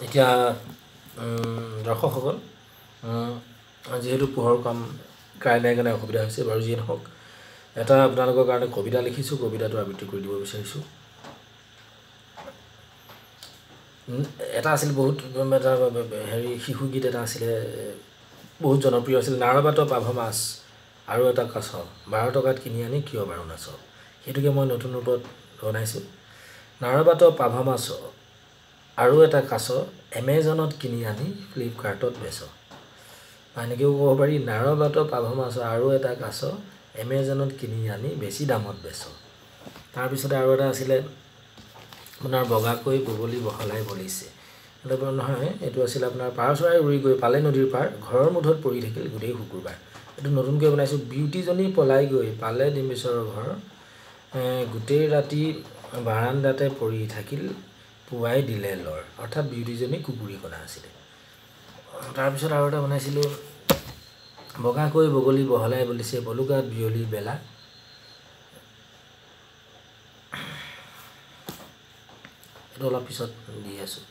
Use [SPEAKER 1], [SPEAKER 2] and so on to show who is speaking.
[SPEAKER 1] এতিয়া দৰ্শকসকল যেহেতু পোহৰ কাম কাইনাই কাৰণে অসুবিধা হৈছে বাৰু যিয়ে নহওক এটা আপোনালোকৰ কাৰণে কবিতা লিখিছোঁ কবিতাটো আবৃত্তি কৰি দিব বিচাৰিছোঁ এটা আছিল বহুত এটা হেৰি শিশু গীত এটা আছিলে বহুত জনপ্ৰিয় আছিল নাৰবাত পাভ মাছ আৰু এটা কাছ 12 টকাত কিনি আনি কিয় বাৰু নাচ সেইটোকে মই নতুন ৰূপত বনাইছোঁ নাৰবাত পাভ মাছ আৰু এটা কাছ এমেজনত কিনি আনি ফ্লিপকাৰ্টত বেচ এনেকৈও ক'ব পাৰি নাৰবাত পাভ মাছ আৰু এটা কাছ এমেজনত কিনি আনি বেছি দামত বেচ তাৰপিছতে আৰু এটা আছিলে আপোনাৰ বগাকৈ বগলী বহলাই বলিছে এইটো নহয় এইটো আছিল আপোনাৰ পাৰ চৰাই উৰি গৈ পালে নদীৰ পাৰ ঘৰৰ মুধত পৰি থাকিল গোটেই শুকুৰবাৰ এইটো নতুনকৈ বনাইছোঁ বিউটিজনী পলাই গৈ পালে ডিম্বেশ্বৰৰ ঘৰ গোটেই ৰাতি বাৰান্দাতে পৰি থাকিল পুৱাই দিলে লৰ অৰ্থাৎ বিউটিজনী কুকুৰী কণা আছিলে তাৰপিছত আৰু এটা বনাইছিলোঁ বগাকৈ বগলী বহলাই বলিছে বলুকাত বিয়লি বেলা এইটো অলপ পিছত দি আছোঁ